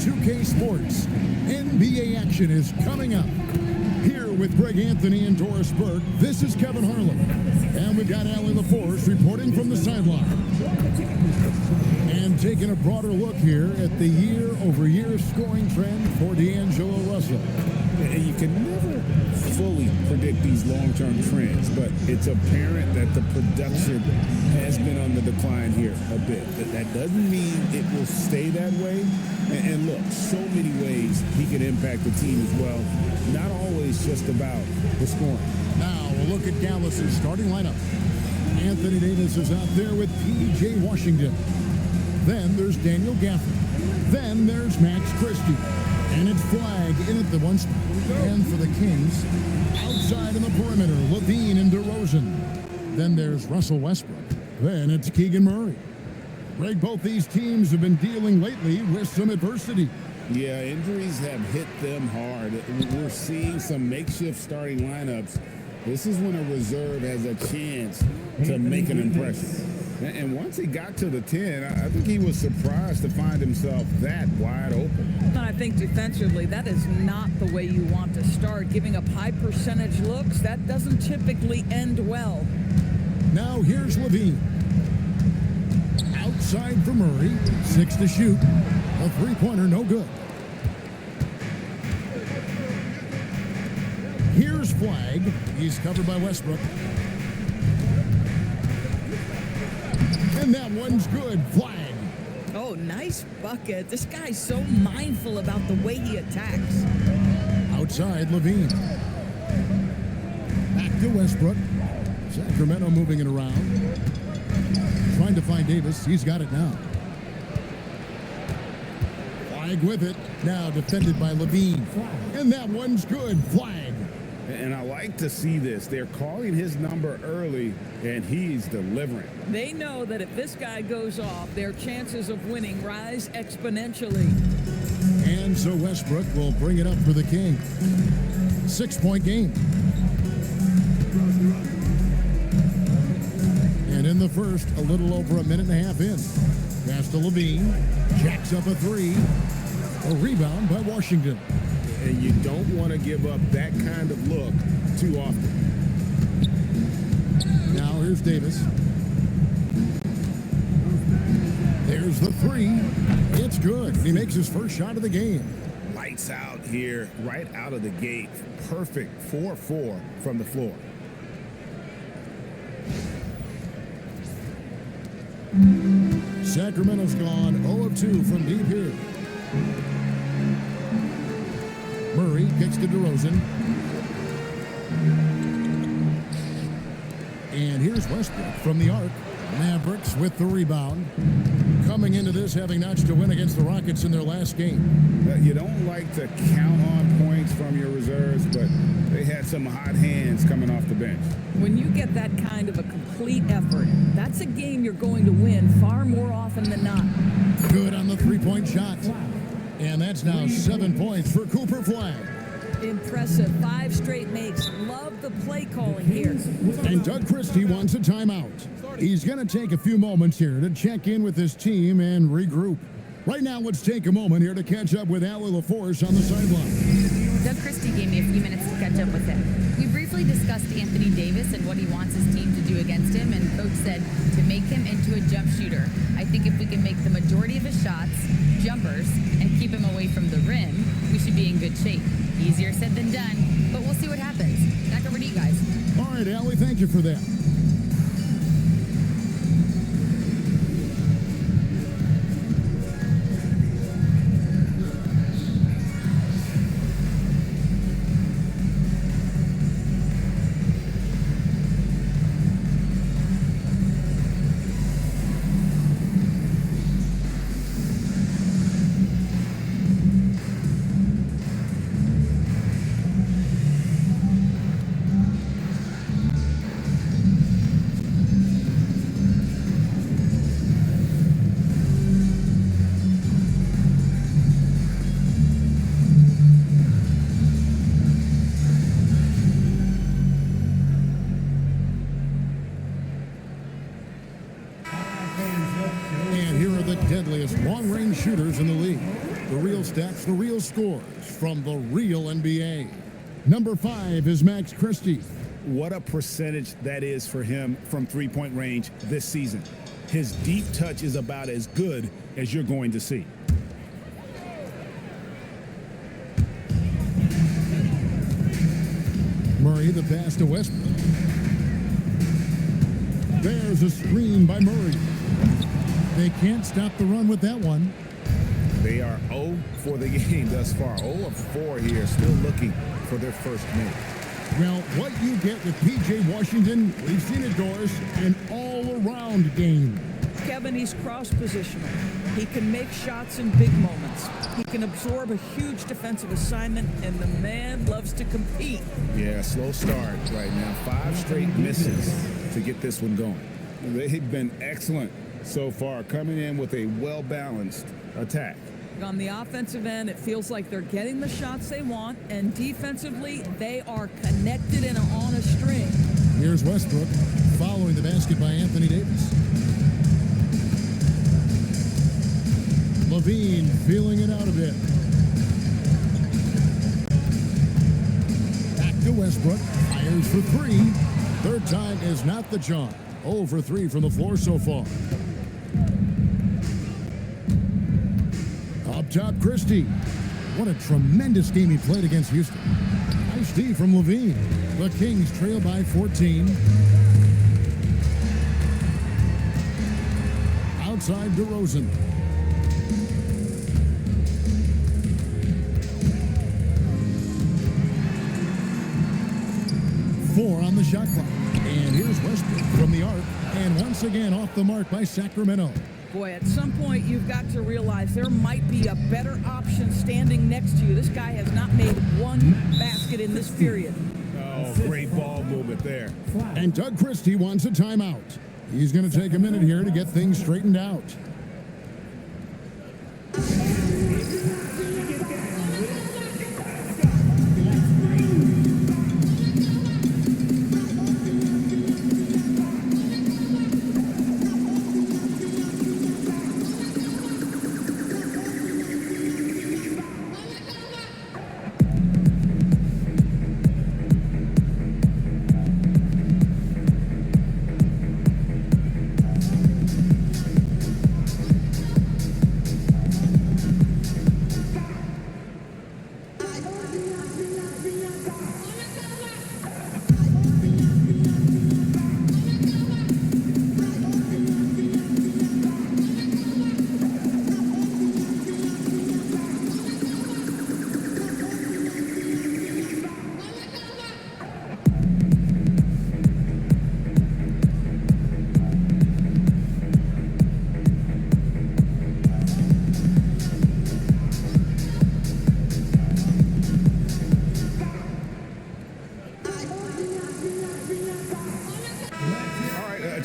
2K Sports. NBA action is coming up. Here with Greg Anthony and Doris Burke, this is Kevin Harlan. And we've got Allie LaForce reporting from the sideline. And taking a broader look here at the year-over-year scoring trend for D'Angelo Russell. And you can never fully predict these long-term trends, but it's apparent that the production has been on the decline here a bit. That doesn't mean it will stay that way. And look, so many ways he can impact the team as well. Not always just about the scoring. Now we'll look at Dallas's starting lineup. Anthony Davis is out there with P.J. Washington. Then there's Daniel Gafford. Then there's Max Christie. And it's Flag in at the one spot. And for the Kings, outside in the perimeter, Levine and DeRozan. Then there's Russell Westbrook. Then it's Keegan Murray. Greg, both these teams have been dealing lately with some adversity. Yeah, injuries have hit them hard. We're seeing some makeshift starting lineups. This is when a reserve has a chance to make an impression. And once he got to the 10, I think he was surprised to find himself that wide open. And I think defensively, that is not the way you want to start. Giving up high percentage looks, that doesn't typically end well. Now here's Levine. Outside for Murray, 6 to shoot. A three-pointer, no good. Here's Flag. He's covered by Westbrook. And that one's good. Flag. Oh, nice bucket. This guy's so mindful about the way he attacks. Outside, Levine. Back to Westbrook. Sacramento moving it around. Trying to find Davis. He's got it now. Flag with it. Now defended by Levine. And that one's good. Flag. And I like to see this. They're calling his number early, and he's delivering. They know that if this guy goes off, their chances of winning rise exponentially. And so Westbrook will bring it up for the King. 6-point game. And in the first, a little over a minute and a half in. Pass to Levine. Jacks up a three. A rebound by Washington. And you don't want to give up that kind of look too often. Now here's Davis. There's the three. It's good. He makes his first shot of the game. Lights out here, right out of the gate. Perfect 4-4 from the floor. Sacramento's gone 0 of 2 from deep here. Murray kicks to DeRozan. And here's Westbrook from the arc. Mavericks with the rebound. Coming into this having notched a win against the Rockets in their last game. You don't like to count on points from your reserves, but they had some hot hands coming off the bench. When you get that kind of a complete effort, that's a game you're going to win far more often than not. Good on the three-point shot. And that's now 7 points for Cooper Flag. Impressive. 5 straight makes. Love the play calling here. And Doug Christie wants a timeout. He's going to take a few moments here to check in with his team and regroup. Right now, let's take a moment here to catch up with Allie LaForce on the sideline. Doug Christie gave me a few minutes to catch up with him. We briefly discussed Anthony Davis and what he wants his team to do against him, and Coach said to make him into a jump shooter. I think if we can make the majority of his shots jumpers and keep him away from the rim, we should be in good shape. Easier said than done, but we'll see what happens. Back over to you guys. All right, Allie, thank you for that. real scores from the real NBA. Number 5 is Max Christie. What a percentage that is for him from three-point range this season. His deep touch is about as good as you're going to see. Murray, the pass to Westbrook. There's a screen by Murray. They can't stop the run with that one. They are 0 for the game thus far. 0 of 4 here, still looking for their first make. Well, what you get with P.J. Washington, we've seen it, Doris, an all-around game. Kevin, he's cross-positional. He can make shots in big moments. He can absorb a huge defensive assignment, and the man loves to compete. Yeah, slow start right now. 5 straight misses to get this one going. They've been excellent so far, coming in with a well-balanced attack. On the offensive end, it feels like they're getting the shots they want, and defensively, they are connected and on a string. Here's Westbrook following the basket by Anthony Davis. Levine feeling it out a bit. Back to Westbrook. Fires for 3. Third time is not the charm. 0 for 3 from the floor so far. Up top, Christie. What a tremendous game he played against Houston. Nice D from Levine. The Kings trail by 14. Outside DeRozan. Four on the shot clock. And here's Westbrook from the arc. And once again off the mark by Sacramento. Boy, at some point, you've got to realize there might be a better option standing next to you. This guy has not made one basket in this period. Oh, great ball movement there. And Doug Christie wants a timeout. He's going to take a minute here to get things straightened out.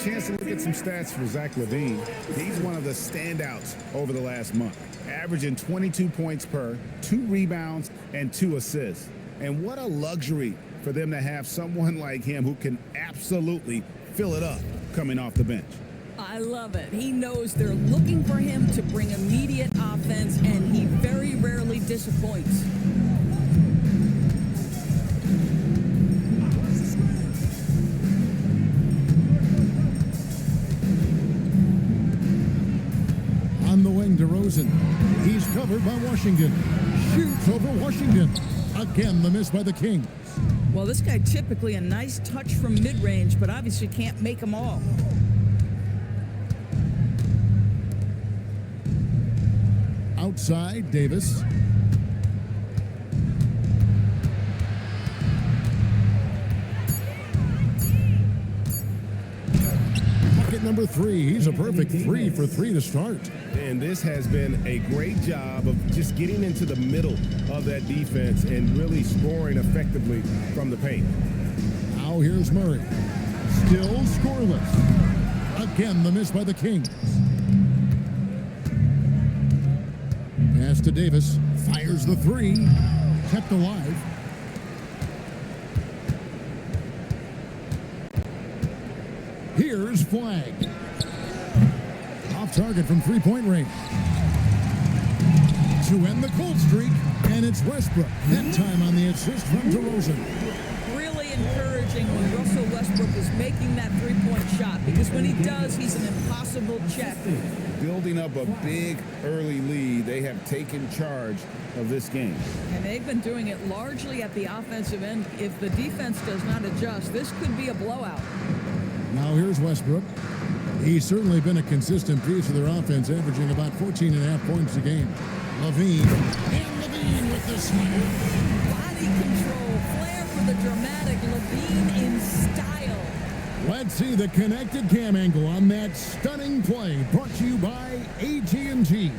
Chance to look at some stats for Zach LaVine. He's one of the standouts over the last month, averaging 22 points per, 2 rebounds, and 2 assists. And what a luxury for them to have someone like him who can absolutely fill it up coming off the bench. I love it. He knows they're looking for him to bring immediate offense, and he very rarely disappoints. On the wing, DeRozan. He's covered by Washington. Shoots over Washington. Again, the miss by the Kings. Well, this guy typically a nice touch from mid-range, but obviously can't make them all. Outside, Davis. Bucket number 3. He's a perfect 3 for 3 to start. And this has been a great job of just getting into the middle of that defense and really scoring effectively from the paint. Now here's Murray. Still scoreless. Again, the miss by the Kings. Pass to Davis. Fires the 3. Kept alive. Here's Flag. Off target from 3-point range. to end the cold streak, and it's Westbrook. That time on the assist from DeRozan. Really encouraging when Russell Westbrook is making that three-point shot, because when he does, he's an impossible check. Building up a big early lead, they have taken charge of this game. And they've been doing it largely at the offensive end. If the defense does not adjust, this could be a blowout. Now here's Westbrook. He's certainly been a consistent piece of their offense, averaging about 14.5 points a game. Levine, and Levine with the smile. Body control, flair for the dramatic, Levine in style. Let's see the connected cam angle on that stunning play, brought to you by AT&T.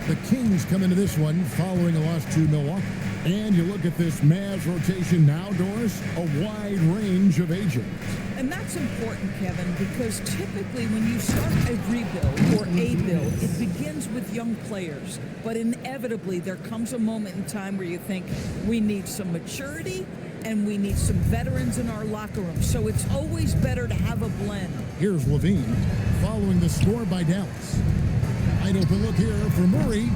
The Kings come into this one following a loss to Milwaukee. And you look at this Mavs rotation now, Doris, a wide range of ages. And that's important, Kevin, because typically when you start a rebuild or a build, it begins with young players. But inevitably, there comes a moment in time where you think we need some maturity and we need some veterans in our locker room. So it's always better to have a blend. Here's Levine following the score by Dallas. Wide open look here for Murray,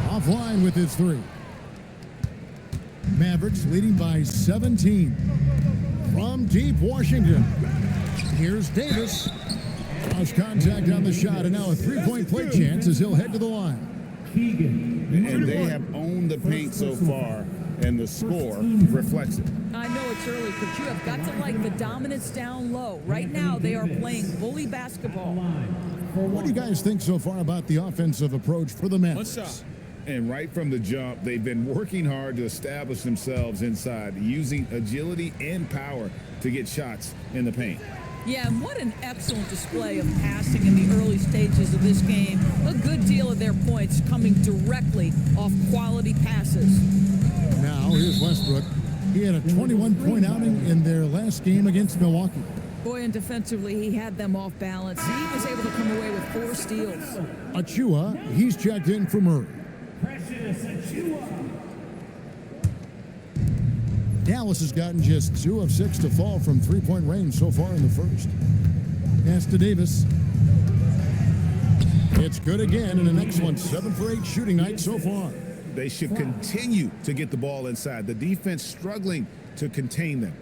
offline with his three. Mavericks leading by 17. From deep Washington, here's Davis. Cross contact on the shot, and now a three-point play chance as he'll head to the line. And they have owned the paint so far, and the score reflects it. I know it's early, but you have got to like the dominance down low. Right now, they are playing bully basketball. What do you guys think so far about the offensive approach for the Mavericks? And right from the jump, they've been working hard to establish themselves inside, using agility and power to get shots in the paint. Yeah, and what an excellent display of passing in the early stages of this game. A good deal of their points coming directly off quality passes. Now, here's Westbrook. He had a 21-point outing in their last game against Milwaukee. Boy, and defensively, he had them off balance. He was able to come away with 4 steals. Achua, he's checked in for Murray. Dallas has gotten just 2 of 6 to fall from three-point range so far in the first. Pass to Davis. It's good again, and an excellent 7 for 8 shooting night so far. They should continue to get the ball inside. The defense struggling to contain them.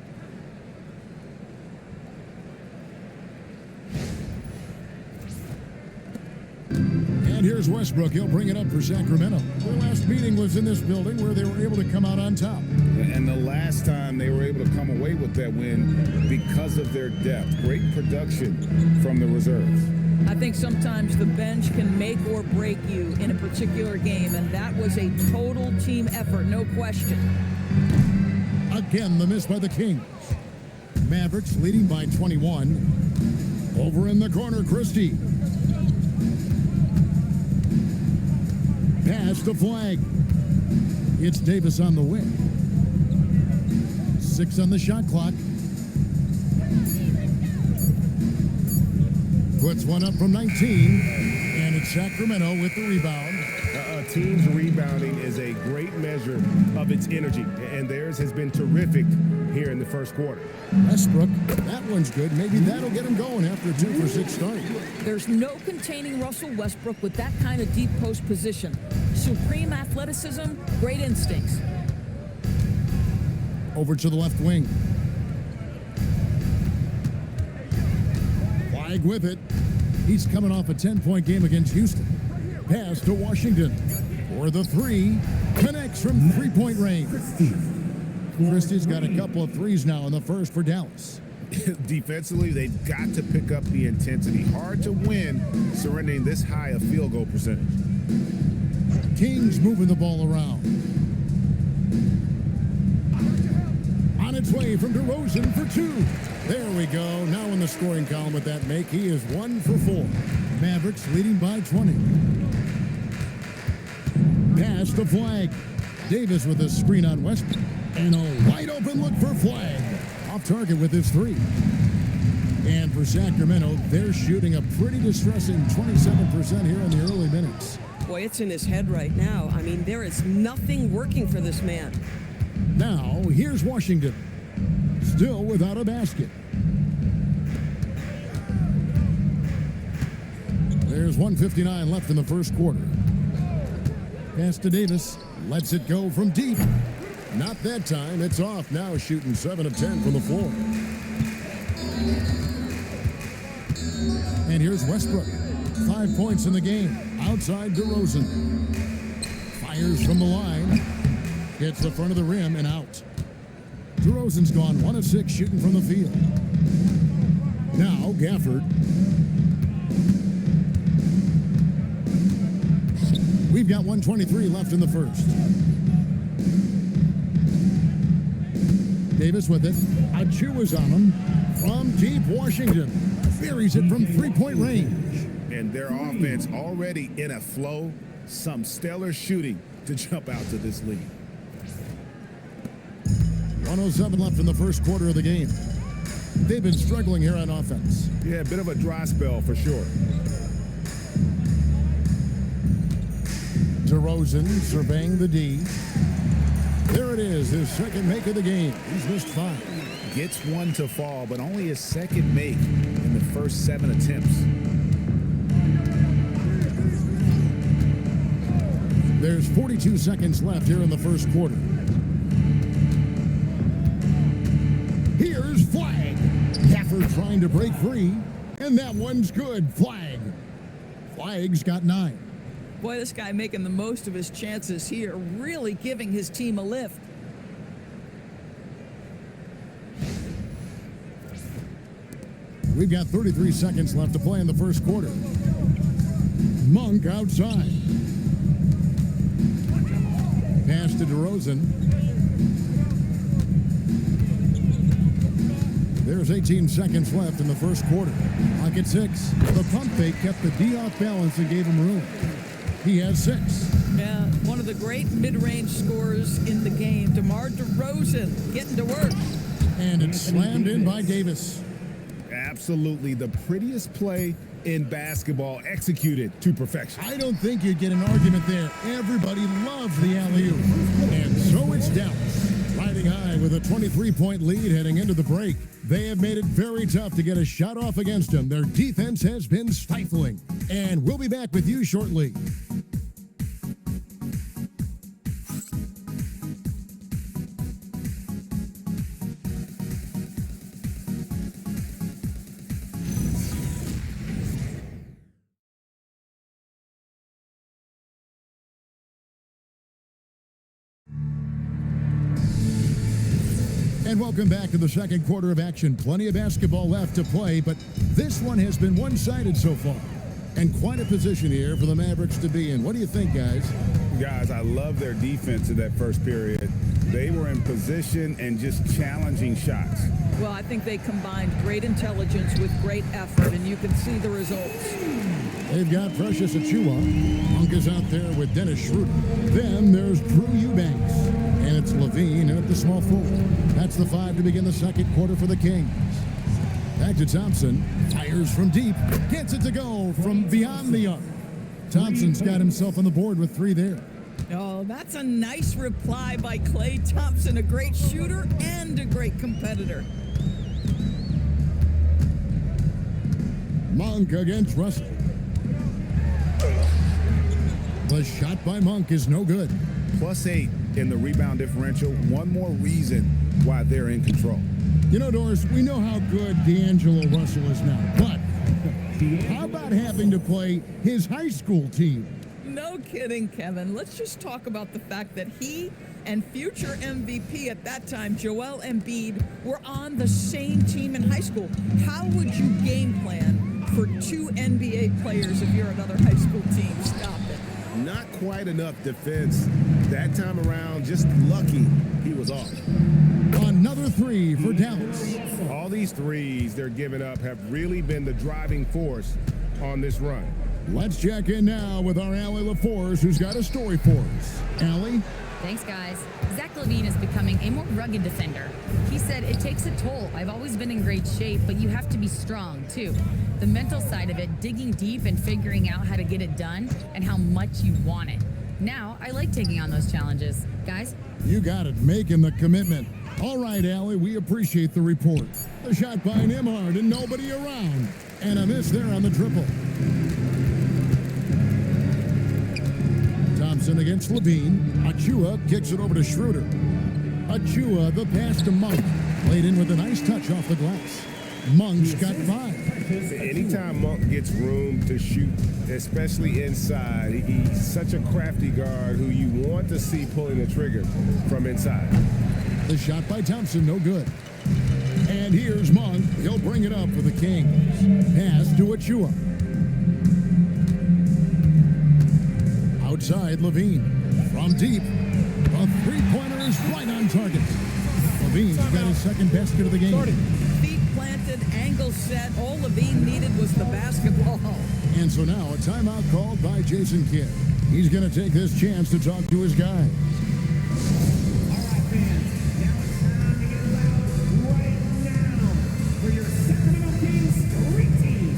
And here's Westbrook. He'll bring it up for Sacramento. Their last meeting was in this building where they were able to come out on top. And the last time they were able to come away with that win because of their depth. Great production from the reserves. I think sometimes the bench can make or break you in a particular game, and that was a total team effort, no question. Again, the miss by the Kings. Mavericks leading by 21. Over in the corner, Christie. Pass to Flag. It's Davis on the wing. 6 on the shot clock. Puts one up from 19, and it's Sacramento with the rebound. A team's rebounding is a great measure of its energy, and theirs has been terrific here in the first quarter. Westbrook, that one's good. Maybe that'll get him going after a 2 for 6 start. There's no containing Russell Westbrook with that kind of deep post position. Supreme athleticism, great instincts. Over to the left wing. Flag with it. He's coming off a 10-point game against Houston. Pass to Washington for the 3. Connects from three-point range. Christie's got a couple of threes now in the first for Dallas. Defensively, they've got to pick up the intensity. Hard to win surrendering this high a field goal percentage. Kings moving the ball around. On its way from DeRozan for 2. There we go. Now in the scoring column with that make, he is 1 for 4. Mavericks leading by 20. Pass to Flag. Davis with a screen on Westbrook. And a wide open look for Flag. Off target with his 3. And for Sacramento, they're shooting a pretty distressing 27% here in the early minutes. Boy, it's in his head right now. I mean, there is nothing working for this man. Now, here's Washington. Still without a basket. There's 1:59 left in the first quarter. Pass to Davis. Lets it go from deep. Not that time. It's off. Now shooting 7 of 10 from the floor. And here's Westbrook. 5 points in the game. Outside DeRozan. Fires from the line. Hits the front of the rim and out. DeRozan's gone 1 of 6 shooting from the field. Now Gafford. We've got 1:23 left in the first. Davis with it. Achiuwa's on him. From deep Washington. Buries it from three-point range. And their offense already in a flow. Some stellar shooting to jump out to this lead. 1:07 left in the first quarter of the game. They've been struggling here on offense. Yeah, a bit of a dry spell for sure. DeRozan surveying the D. There it is, his second make of the game. He's missed 5. Gets one to fall, but only his second make in the first 7 attempts. There's 42 seconds left here in the first quarter. Here's Flag. Gafford trying to break free, and that one's good. Flag. Flag's got 9. Boy, this guy making the most of his chances here, really giving his team a lift. We've got 33 seconds left to play in the first quarter. Monk outside. Pass to DeRozan. There's 18 seconds left in the first quarter. Clock at 6. The pump fake kept the D off balance and gave him room. He has 6. Yeah, one of the great mid-range scorers in the game, DeMar DeRozan, getting to work. And it's slammed in by Davis. Absolutely the prettiest play in basketball, executed to perfection. I don't think you'd get an argument there. Everybody loves the alley-oop. And so it's Dallas, riding high with a 23-point lead heading into the break. They have made it very tough to get a shot off against them. Their defense has been stifling. And we'll be back with you shortly. And welcome back to the second quarter of action. Plenty of basketball left to play, but this one has been one-sided so far. And quite a position here for the Mavericks to be in. What do you think, guys? Guys, I love their defense in that first period. They were in position and just challenging shots. Well, I think they combined great intelligence with great effort, and you can see the results. They've got Precious Achiuwa. Monk is out there with Dennis Schroeder. Then there's Drew Eubanks. And it's Levine in at the small forward. That's the 5 to begin the second quarter for the Kings. Back to Thompson. Fires from deep. Gets it to go from beyond the arc. Thompson's got himself on the board with 3 there. Oh, that's a nice reply by Klay Thompson, a great shooter and a great competitor. Monk against Russell. The shot by Monk is no good. +8 in the rebound differential. One more reason why they're in control. You know, Doris, we know how good D'Angelo Russell is now, but how about having to play his high school team? No kidding, Kevin. Let's just talk about the fact that he and future MVP at that time, Joel Embiid, were on the same team in high school. How would you game plan for 2 NBA players if you're another high school team? Stop it. Not quite enough defense. That time around, just lucky he was off. Another 3 for Dallas. All these threes they're giving up have really been the driving force on this run. Let's check in now with our Allie LaForce, who's got a story for us. Allie? Thanks, guys. Zach LaVine is becoming a more rugged defender. He said, "It takes a toll. I've always been in great shape, but you have to be strong, too. The mental side of it, digging deep and figuring out how to get it done and how much you want it. Now, I like taking on those challenges. Guys?" You got it, making the commitment. All right, Allie, we appreciate the report. A shot by Nimhard and nobody around. And a miss there on the triple. Thompson against Levine. Achua kicks it over to Schroeder. Achua, the pass to Monk. Played in with a nice touch off the glass. Monk's got 5. Anytime Monk gets room to shoot, especially inside, he's such a crafty guard who you want to see pulling the trigger from inside. The shot by Thompson, no good. And here's Monk. He'll bring it up for the Kings. Pass to Achua. Outside, Levine. From deep. A three-pointer is right on target. Levine's got his second basket of the game. Feet planted, angle set. All Levine needed was the basketball. And so now a timeout called by Jason Kidd. He's going to take this chance to talk to his guys. All right, fans. Now it's time to get loud right now for your Sacramento Kings Street Team.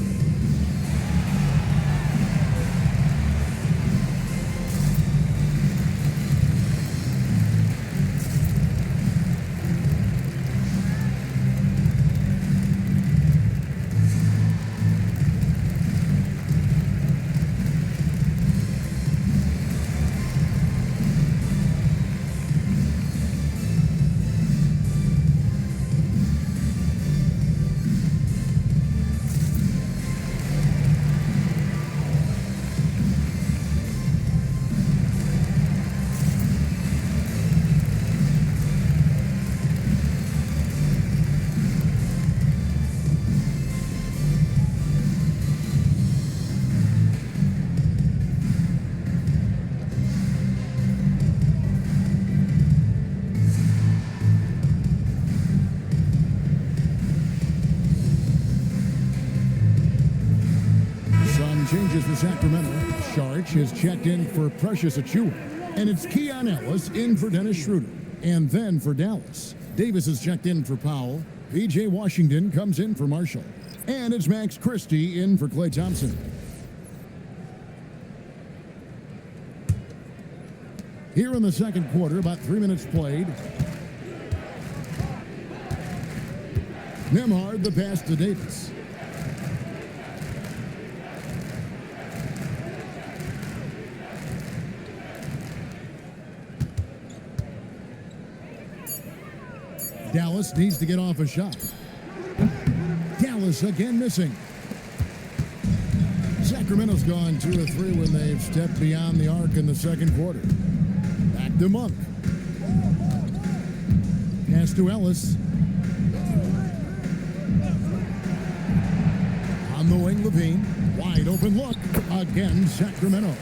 Changes for Sacramento. Sharch is checked in for Precious Achua. And it's Keon Ellis in for Dennis Schroeder. And then for Dallas, Davis is checked in for Powell. PJ Washington comes in for Marshall. And it's Max Christie in for Klay Thompson. Here in the second quarter, about 3 minutes played. Nembhard, the pass to Davis. Dallas needs to get off a shot. Dallas again missing. Sacramento's gone 2 of 3 when they've stepped beyond the arc in the second quarter. Back to Monk. Pass to Ellis. On the wing, Levine. Wide open look. Again, Sacramento.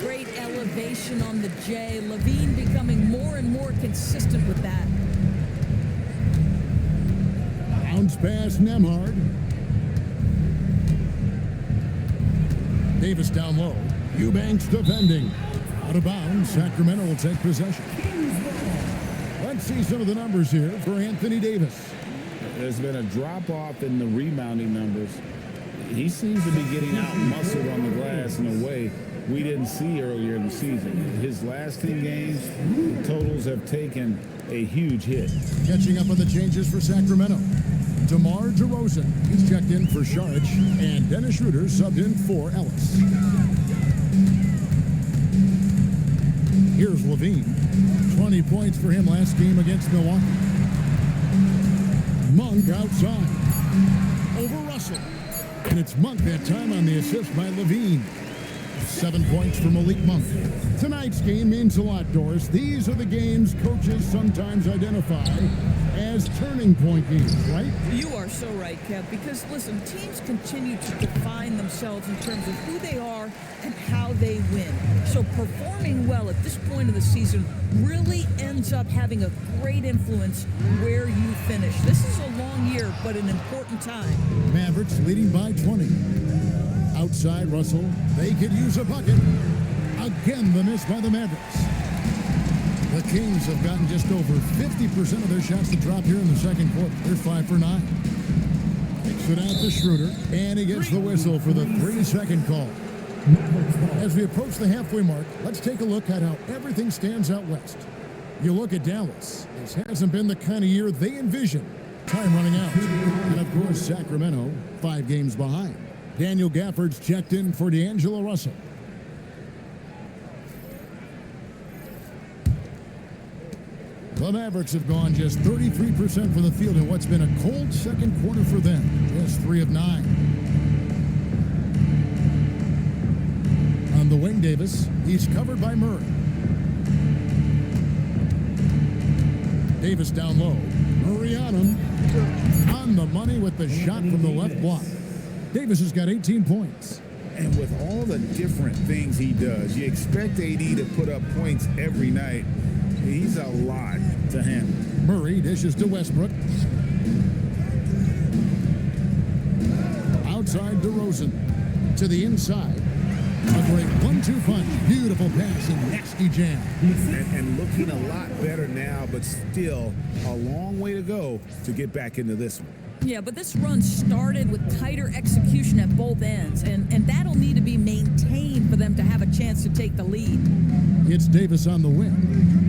Great elevation on the J. Levine becoming more and more consistent with that. Bounce pass, Nembhard. Davis down low. Eubanks defending. Out of bounds, Sacramento will take possession. Let's see some of the numbers here for Anthony Davis. There's been a drop-off in the rebounding numbers. He seems to be getting out-muscled on the glass in a way we didn't see earlier in the season. His last 10 games, the totals have taken a huge hit. Catching up on the changes for Sacramento. DeMar DeRozan, he's checked in for Sharch, and Dennis Schroeder subbed in for Ellis. Here's Levine. 20 points for him last game against Milwaukee. Monk outside. Over Russell. And it's Monk that time on the assist by Levine. 7 points for Malik Monk. Tonight's game means a lot, Doris. These are the games coaches sometimes identify as turning point games, right? You are so right, Kev, because listen, teams continue to define themselves in terms of who they are and how they win. So performing well at this point of the season really ends up having a great influence where you finish. This is a long year, but an important time. Mavericks leading by 20. Outside Russell, they could use a bucket. Again, the miss by the Mavericks. The Kings have gotten just over 50% of their shots to drop here in the second quarter. They're 5 for 9. Kicks it out to Schroeder, and he gets the whistle for the 3-second call. As we approach the halfway mark, let's take a look at how everything stands out west. You look at Dallas. This hasn't been the kind of year they envisioned. Time running out. And of course, Sacramento, 5 games behind. Daniel Gafford's checked in for D'Angelo Russell. The Mavericks have gone just 33% from the field in what's been a cold second quarter for them. Just 3 of 9. On the wing, Davis. He's covered by Murray. Davis down low. Murray on him. On the money with the shot from the left block. Davis has got 18 points. And with all the different things he does, you expect AD to put up points every night. He's a lot to handle. Murray dishes to Westbrook. Outside DeRozan. To the inside. A great 1-2 punch. Beautiful pass and nasty jam. And looking a lot better now, but still a long way to go to get back into this one. Yeah, but this run started with tighter execution at both ends, and that'll need to be maintained for them to have a chance to take the lead. It's Davis on the wing.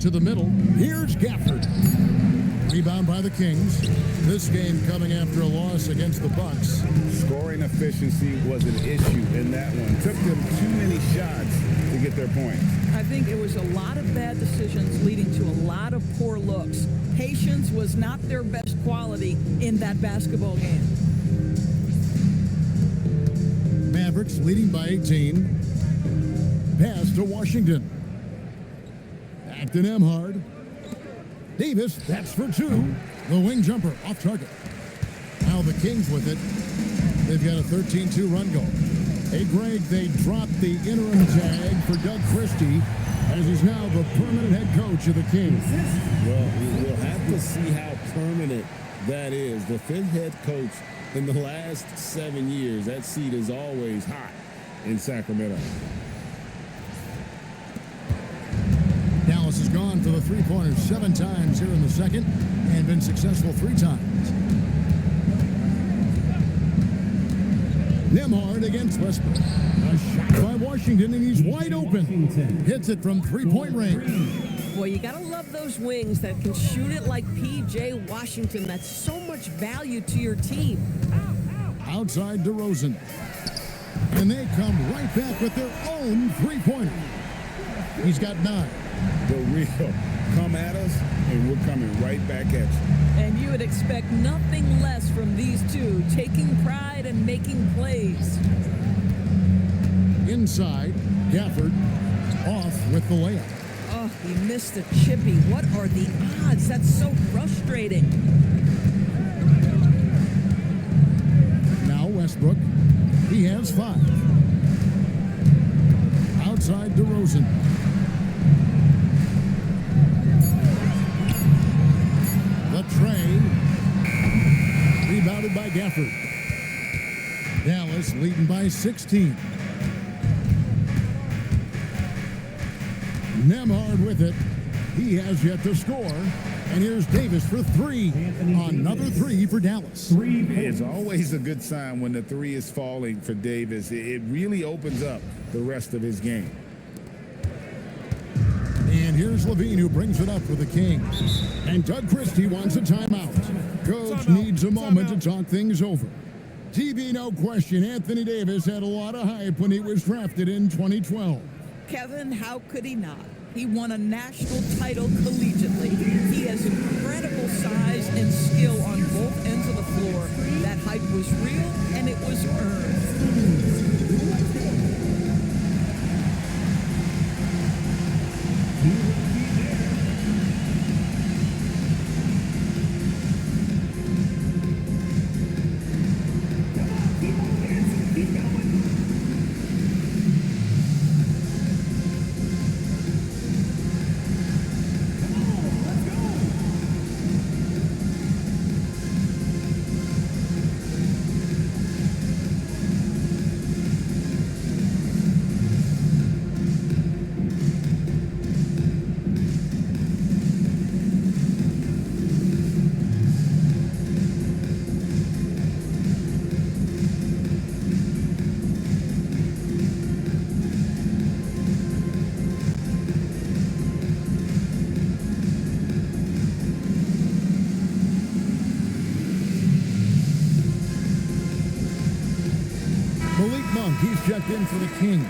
To the middle. Here's Gafford. Rebound by the Kings. This game coming after a loss against the Bucks. Scoring efficiency was an issue in that one. Took them too many shots to get their points. I think it was a lot of bad decisions leading to a lot of poor looks. Patience was not their best quality in that basketball game. Mavericks leading by 18. Pass to Washington. Back to Nemhard. Davis, that's for 2. The wing jumper off target. Now the Kings with it. They've got a 13-2 run goal. Hey, Greg, they dropped the interim tag for Doug Christie, as he's now the permanent head coach of the Kings. Well, we'll have to see how permanent that is. The 5th head coach in the last 7 years. That seat is always hot in Sacramento. Dallas has gone for the three-pointers 7 times here in the second and been successful 3 times. Nemhard against Westbrook. A shot by Washington, and he's wide open. Hits it from 3-point range. Boy, you gotta love those wings that can shoot it like P.J. Washington. That's so much value to your team. Outside DeRozan. And they come right back with their own three-pointer. He's got 9. The real come at us, and we're coming right back at you. And you would expect nothing less from these two, taking pride and making plays. Inside, Gafford off with the layup. Oh, he missed the chippy. What are the odds? That's so frustrating. Now Westbrook. He has 5. Outside DeRozan. The tray. Rebounded by Gafford. Dallas leading by 16. Nemhard with it. He has yet to score. And here's Davis for 3. Another 3 for Dallas. It's always a good sign when the 3 is falling for Davis. It really opens up the rest of his game. And here's Levine, who brings it up for the Kings. And Doug Christie wants a timeout. Coach needs a moment to talk things over. TV, no question, Anthony Davis had a lot of hype when he was drafted in 2012. Kevin, how could he not? He won a national title collegiately. He has incredible size and skill on both ends of the floor. That hype was real, and it was earned. Monk, he's checked in for the Kings.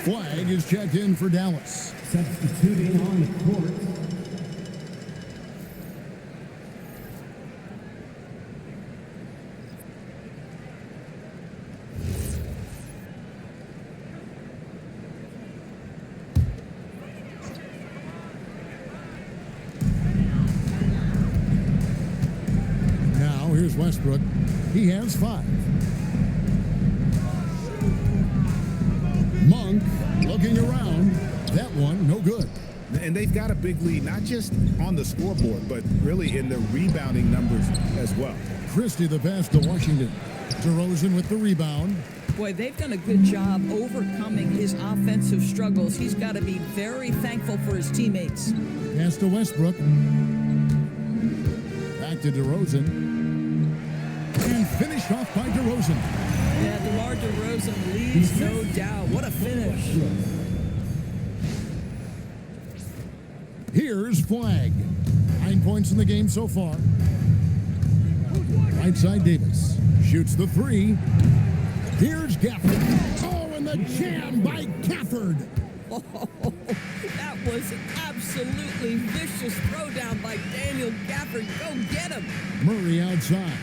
Flag is checked in for Dallas. Substituting on the court. Now here's Westbrook. He has 5. Monk looking around. That one, no good. And they've got a big lead, not just on the scoreboard, but really in the rebounding numbers as well. Christie the pass to Washington. DeRozan with the rebound. Boy, they've done a good job overcoming his offensive struggles. He's got to be very thankful for his teammates. Pass to Westbrook. Back to DeRozan. And finished off by DeRozan. Yeah, DeMar DeRozan leads, no doubt. What a finish. Here's Flag. 9 points in the game so far. Right side Davis. Shoots the 3. Here's Gafford. Oh, and the jam by Gafford. Oh, that was an absolutely vicious throwdown by Daniel Gafford. Go get him. Murray outside.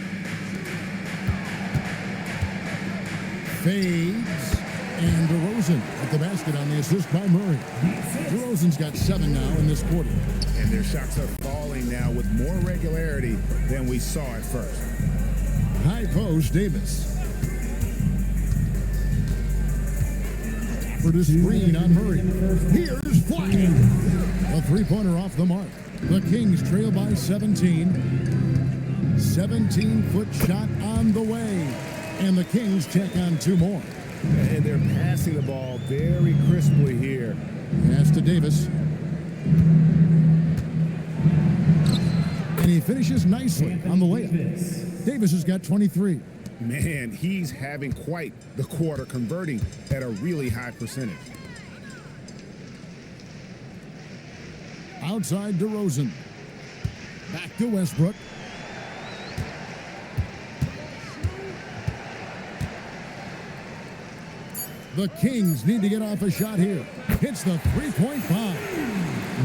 Fades. And DeRozan at the basket on the assist by Murray. DeRozan's got 7 now in this quarter. And their shots are falling now with more regularity than we saw at first. High post, Davis. For the screen on Murray. Here's Flag. A three-pointer off the mark. The Kings trail by 17. 17-foot shot on the way. And the Kings check on 2 more. And they're passing the ball very crisply here. Pass to Davis. And he finishes nicely on the layup. Davis has got 23. Man, he's having quite the quarter, converting at a really high percentage. Outside DeRozan. Back to Westbrook. The Kings need to get off a shot here. Hits the three-point bomb.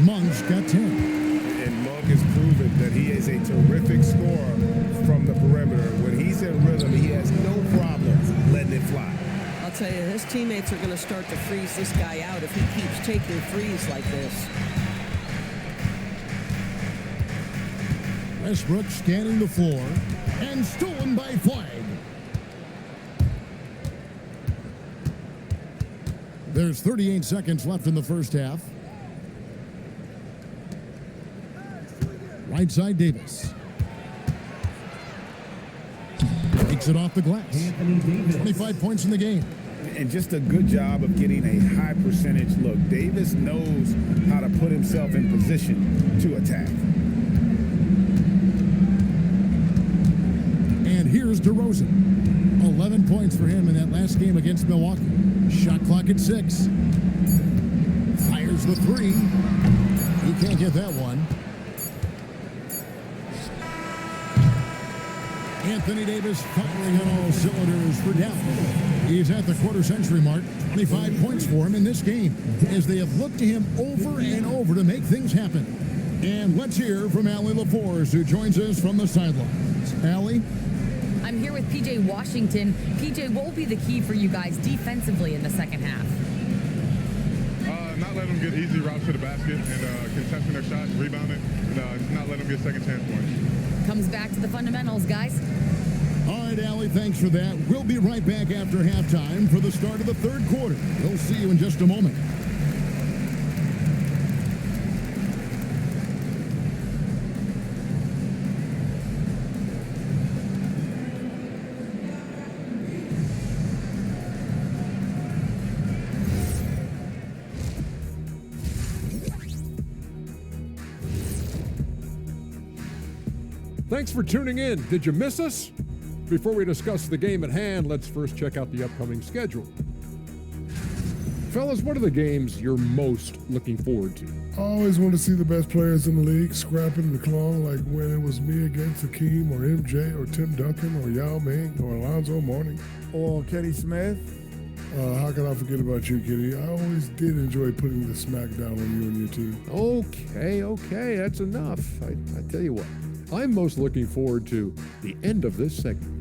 Monk's got 10. And Monk has proven that he is a terrific scorer from the perimeter. When he's in rhythm, he has no problem letting it fly. I'll tell you, his teammates are going to start to freeze this guy out if he keeps taking threes like this. Westbrook scanning the floor and stolen by Flag. There's 38 seconds left in the first half. Right side Davis. Takes it off the glass. 25 points in the game. And just a good job of getting a high percentage look. Davis knows how to put himself in position to attack. And here's DeRozan. 11 points for him in that last game against Milwaukee. Shot clock at 6. Fires the 3. He can't get that one. Anthony Davis firing on all cylinders for Dallas. He's at the quarter-century mark. 25 points for him in this game as they have looked to him over and over to make things happen. And let's hear from Allie LaForce, who joins us from the sidelines. Allie? I'm here with PJ Washington. PJ, what will be the key for you guys defensively in the second half? Not letting them get easy routes to the basket and contesting their shots, rebounding, and not letting them get second chance points. Comes back to the fundamentals, guys. All right, Allie, thanks for that. We'll be right back after halftime for the start of the third quarter. We'll see you in just a moment. Thanks for tuning in. Did you miss us? Before we discuss the game at hand, let's first check out the upcoming schedule. Fellas, what are the games you're most looking forward to? I always want to see the best players in the league scrapping the claw, like when it was me against Hakeem or MJ or Tim Duncan or Yao Ming or Alonzo Mourning. Or Kenny Smith, How can I forget about you, Kitty? I always did enjoy putting the smack down on you and your team. Okay, that's enough. I tell you what, I'm most looking forward to the end of this segment.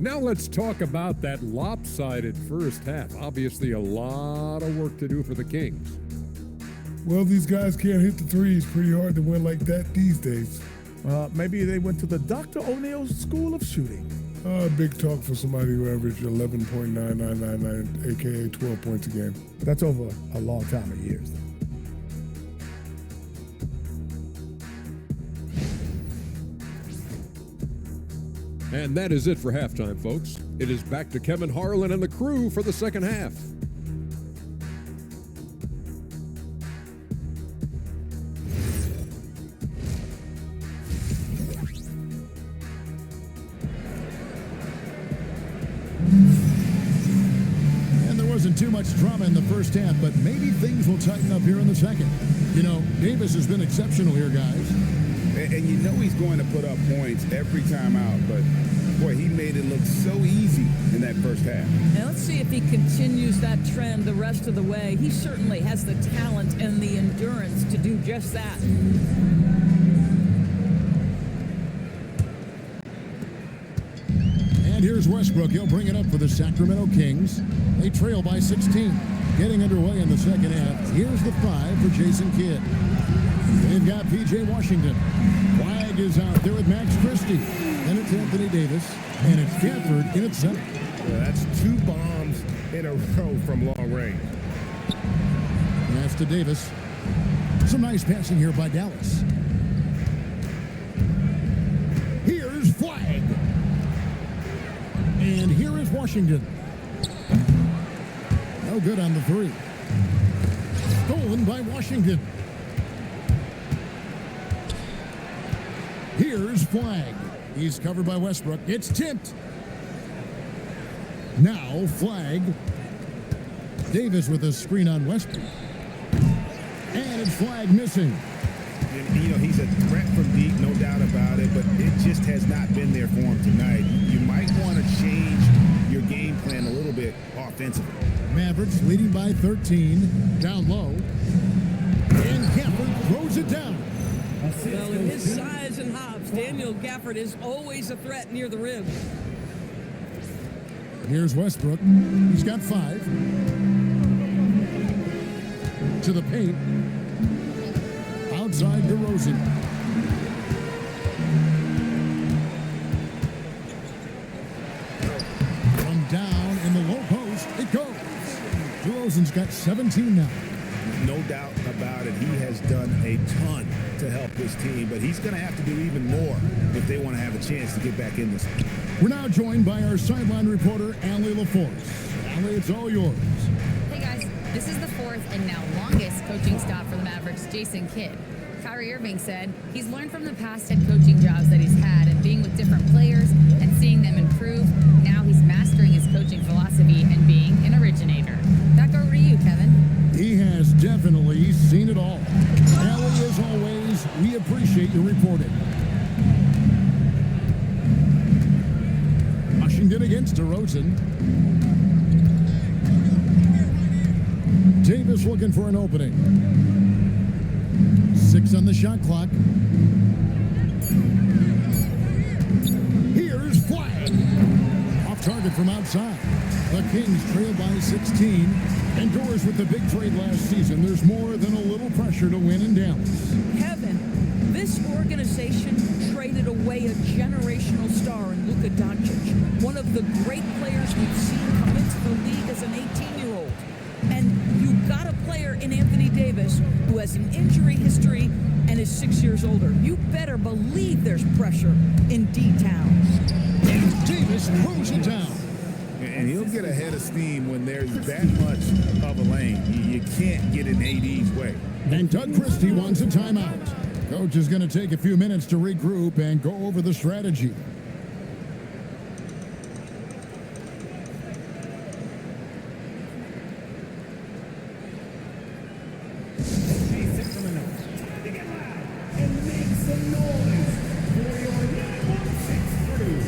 Now let's talk about that lopsided first half. Obviously, a lot of work to do for the Kings. Well, these guys can't hit the threes. Pretty hard to win like that these days. Maybe they went to the Dr. O'Neill's School of Shooting. Big talk for somebody who averaged 11.9999, aka 12 points a game. That's over a long time of years, though. And that is it for halftime, folks. It is back to Kevin Harlan and the crew for the second half. And there wasn't too much drama in the first half, but maybe things will tighten up here in the second. You know, Davis has been exceptional here, guys. And you know he's going to put up points every time out, but boy, he made it look so easy in that first half. Now let's see if he continues that trend the rest of the way. He certainly has the talent and the endurance to do just that. And here's Westbrook. He'll bring it up for the Sacramento Kings. They trail by 16. Getting underway in the second half. Here's the 5 for Jason Kidd. They've got P.J. Washington. Flag is out there with Max Christie. And it's Anthony Davis. And it's Gafford in its center. Yeah, that's 2 bombs in a row from long range. Pass to Davis. Some nice passing here by Dallas. Here's Flag. And here is Washington. No good on the 3. Stolen by Washington. Here's Flag. He's covered by Westbrook. It's tipped. Now Flag. Davis with a screen on Westbrook. And it's Flag missing. And, you know, he's a threat from deep, no doubt about it, but it just has not been there for him tonight. You might want to change your game plan a little bit offensively. Mavericks leading by 13. Down low. And Gafford throws it down. Well, in his size and hops, Daniel Gafford is always a threat near the rim. Here's Westbrook. He's got 5. To the paint. Outside DeRozan. From down in the low post, it goes. DeRozan's got 17 now. No doubt about it. He has done a ton to help this team, but he's going to have to do even more if they want to have a chance to get back in this. We're now joined by our sideline reporter, Allie LaForce. Allie, it's all yours. Hey guys, this is the 4th and now longest coaching stop for the Mavericks, Jason Kidd. Kyrie Irving said he's learned from the past head coaching jobs that he's had and being with different players and seeing them improve. Now he's mastering his coaching philosophy and being an originator. Back over to you, Kevin. He has definitely seen it all. Allie, as always, we appreciate your reporting. Washington against DeRozan. Davis looking for an opening. 6 on the shot clock. Here's Flag. Off target from outside. The Kings trail by 16. Indoors with the big trade last season, there's more than a little pressure to win in Dallas. Kevin, this organization traded away a generational star in Luka Doncic, one of the great players we've seen come into the league as an 18-year-old. And you got a player in Anthony Davis who has an injury history and is 6 years older. You better believe there's pressure in D-Town. And Davis throws it down. And he'll get a head of steam when there's that much of a lane. You can't get in AD's way. And Doug Christie wants a timeout. Coach is going to take a few minutes to regroup and go over the strategy. Hey, Sacramento, get loud and make some noise for your 916 crew.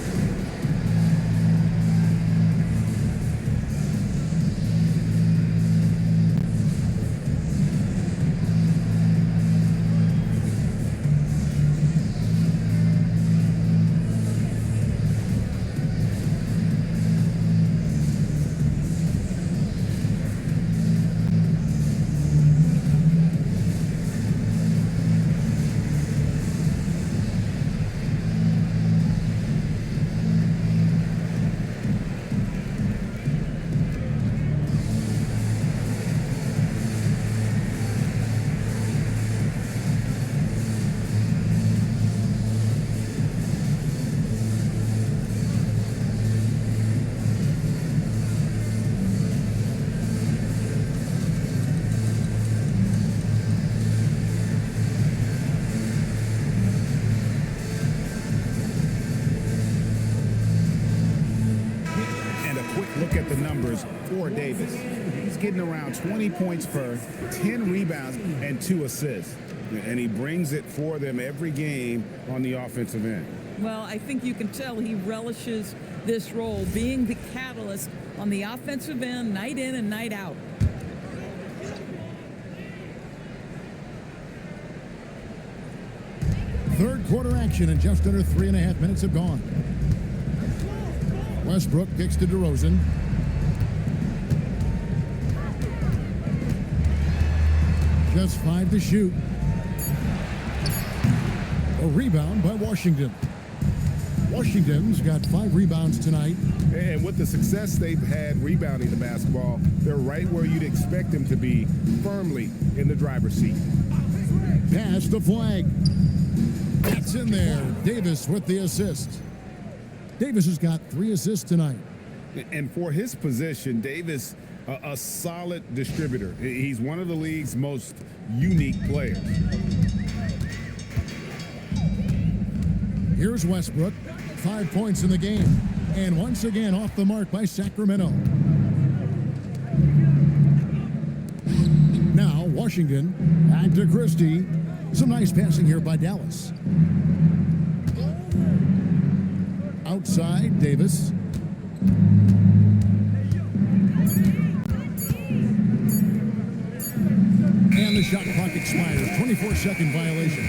quick look at the numbers for Davis. He's getting around 20 points per 10 rebounds and 2 assists. And he brings it for them every game on the offensive end. Well, I think you can tell he relishes this role, being the catalyst on the offensive end, night in and night out. Third quarter action, and just under 3.5 minutes have gone. Westbrook kicks to DeRozan. Just 5 to shoot. A rebound by Washington. Washington's got 5 rebounds tonight. And with the success they've had rebounding the basketball, they're right where you'd expect them to be, firmly in the driver's seat. Pass the flag. That's in there. Davis with the assist. Davis has got 3 assists tonight. And for his position, Davis, a solid distributor. He's one of the league's most unique players. Here's Westbrook, 5 points in the game. And once again off the mark by Sacramento. Now Washington, back to Christie. Some nice passing here by Dallas. Outside, Davis. And the shot clock expires. 24-second violation.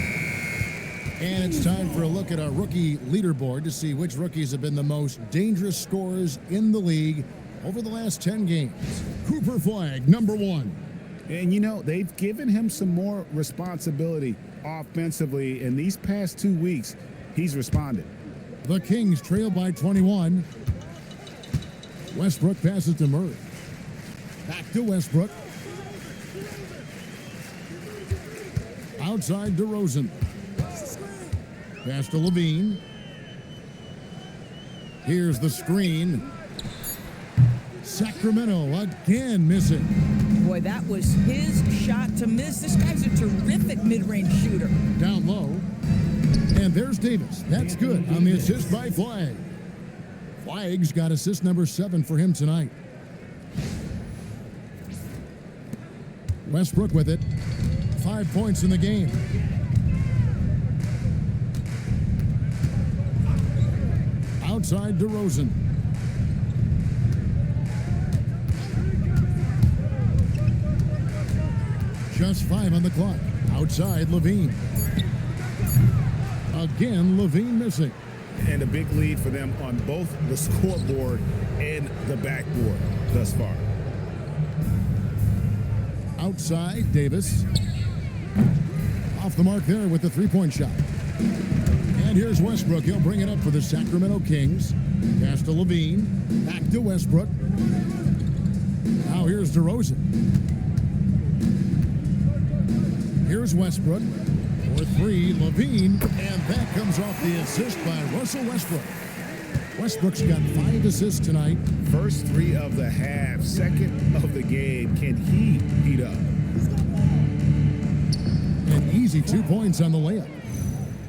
And it's time for a look at our rookie leaderboard to see which rookies have been the most dangerous scorers in the league over the last 10 games. Cooper Flagg, number 1. And, you know, they've given him some more responsibility offensively. In these past 2 weeks, he's responded. The Kings trail by 21. Westbrook passes to Murray. Back to Westbrook. Outside DeRozan. Pass to Levine. Here's the screen. Sacramento again missing. Boy, that was his shot to miss. This guy's a terrific mid-range shooter. Down low. And there's Davis. That's good on the assist by Flagg. Flagg's got assist number 7 for him tonight. Westbrook with it. 5 points in the game. Outside DeRozan. Just 5 on the clock. Outside Levine. Again, Levine missing. And a big lead for them on both the scoreboard and the backboard thus far. Outside Davis. Off the mark there with the 3-point shot. And here's Westbrook. He'll bring it up for the Sacramento Kings. Pass to Levine. Back to Westbrook. Now here's DeRozan. Here's Westbrook. For 3, Levine. And that comes off the assist by Russell Westbrook. Westbrook's got 5 assists tonight. First 3 of the half, second of the game. Can he heat up? An easy 2 points on the layup.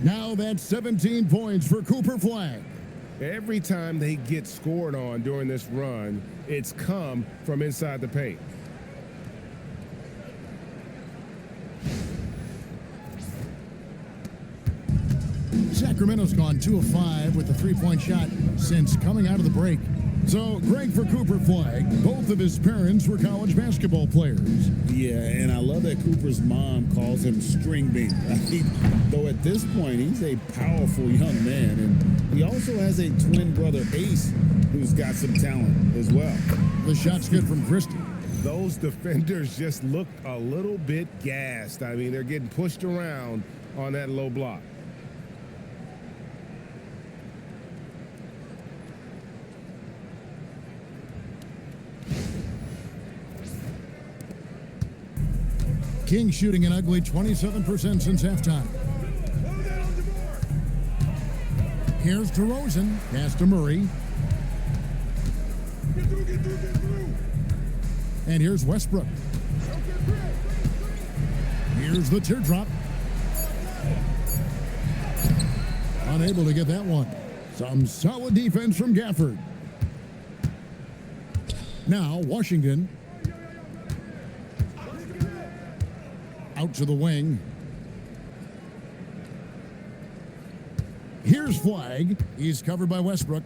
Now that's 17 points for Cooper Flagg. Every time they get scored on during this run, it's come from inside the paint. Sacramento's gone 2 of 5 with the 3-point shot since coming out of the break. So, Greg, for Cooper Flagg, both of his parents were college basketball players. Yeah, and I love that Cooper's mom calls him String Bean. Though at this point, he's a powerful young man. And he also has a twin brother, Ace, who's got some talent as well. The shot's good from Christie. Those defenders just looked a little bit gassed. I mean, they're getting pushed around on that low block. King shooting an ugly 27% since halftime. Here's DeRozan. Pass to Murray. And here's Westbrook. Here's the teardrop. Unable to get that one. Some solid defense from Gafford. Now Washington. Out to the wing. Here's Flag. He's covered by Westbrook.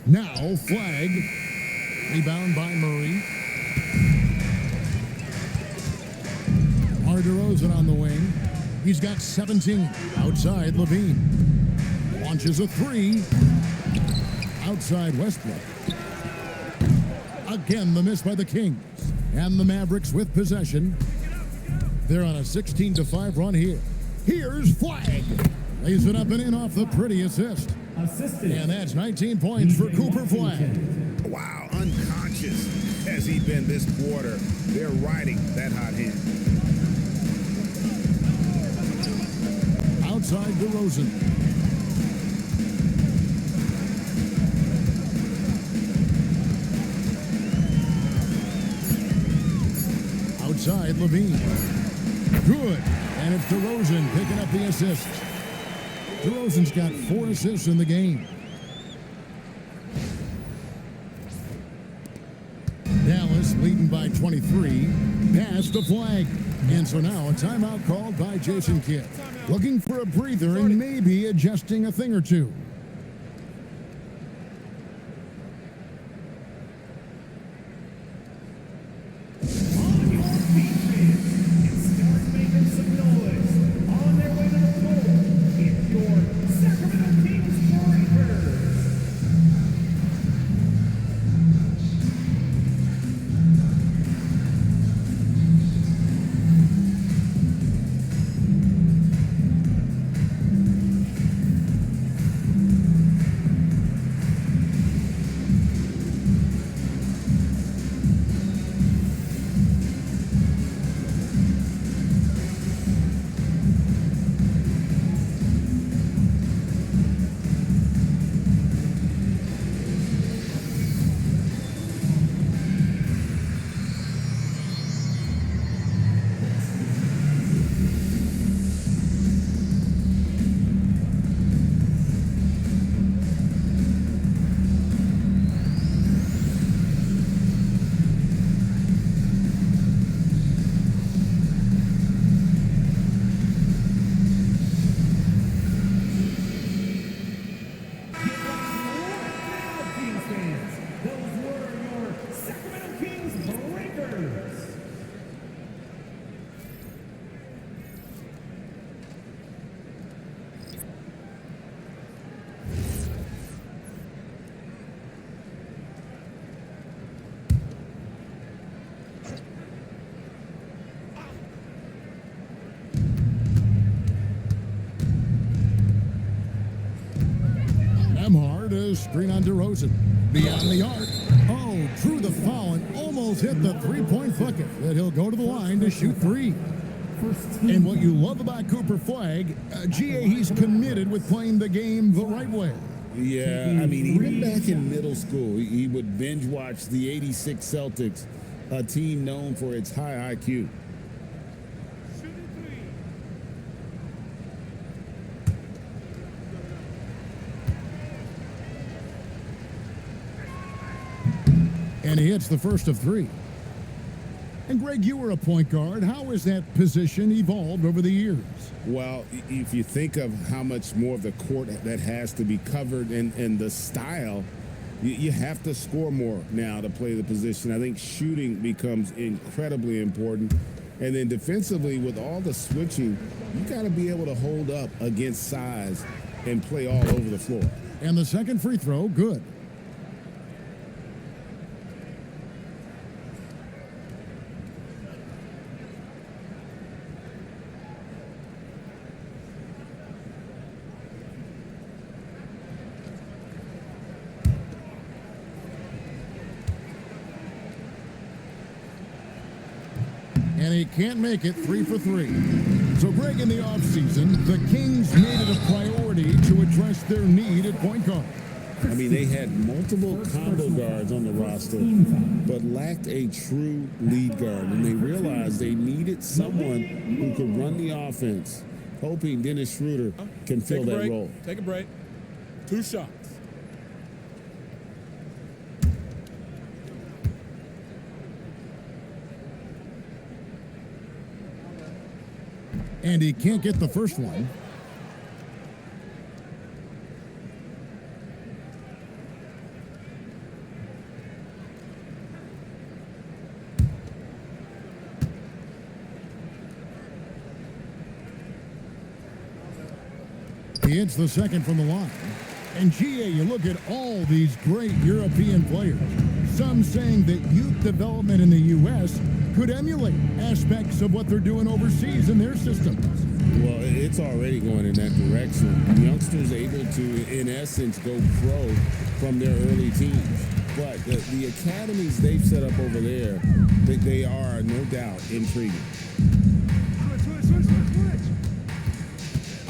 Now Flag. Rebound by Murray. DeRozan on the wing. He's got 17. Outside Levine. Launches a three. Outside Westbrook. Again, the miss by the Kings. And the Mavericks with possession. They're on a 16-5 run here. Here's Flag. Lays it up and in off the pretty assist. And that's 19 points for Cooper Flag. Wow, unconscious has he been this quarter. They're riding that hot hand. Outside DeRozan. Outside Levine. Good. And it's DeRozan picking up the assist. DeRozan's got 4 assists in the game. Dallas leading by 23. Pass to Flag. And so now a timeout called by Jason Kidd. Looking for a breather and maybe adjusting a thing or two. On your feet, fans, and start making some noise. On their way to the floor, it's your Sacramento Kings Breakers. Emhart, a screen on DeRozan. Beyond the arc. Oh, drew the foul and almost hit the three-point bucket. That he'll go to the line to shoot 3. And what you love about Cooper Flag, GA, he's committed with playing the game the right way. Yeah, I mean, even back in middle school, he would binge watch the '86 Celtics, a team known for its high IQ. And he hits the first of 3. And Greg, you were a point guard. How has that position evolved over the years? Well, if you think of how much more of the court that has to be covered and the style, you have to score more now to play the position. I think shooting becomes incredibly important. And then defensively, with all the switching, you got to be able to hold up against size and play all over the floor. And the second free throw, good. And he can't make it 3 for 3. So, Greg, in the offseason, the Kings made it a priority to address their need at point guard. I mean, they had multiple combo guards on the roster, but lacked a true lead guard. And they realized they needed someone who could run the offense, hoping Dennis Schroeder can fill that role. Take a break. 2 shots. And he can't get the first one. He hits the second from the line. And GA, you look at all these great European players. Some saying that youth development in the U.S. could emulate aspects of what they're doing overseas in their systems. Well, it's already going in that direction. Youngsters able to, in essence, go pro from their early teens. But the academies they've set up over there, they are, no doubt, intriguing.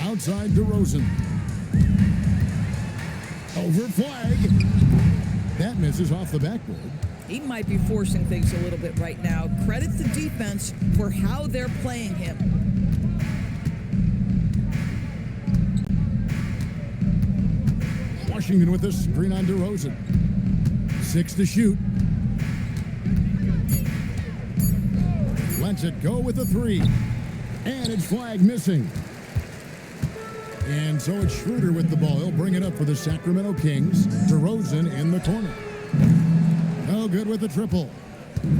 Outside DeRozan. Over flag. That misses off the backboard. He might be forcing things a little bit right now. Credit the defense for how they're playing him. Washington with the screen on DeRozan. 6 to shoot. Lets it go with a 3. And it's flag missing. And so it's Schroeder with the ball. He'll bring it up for the Sacramento Kings. DeRozan in the corner. No good with the triple.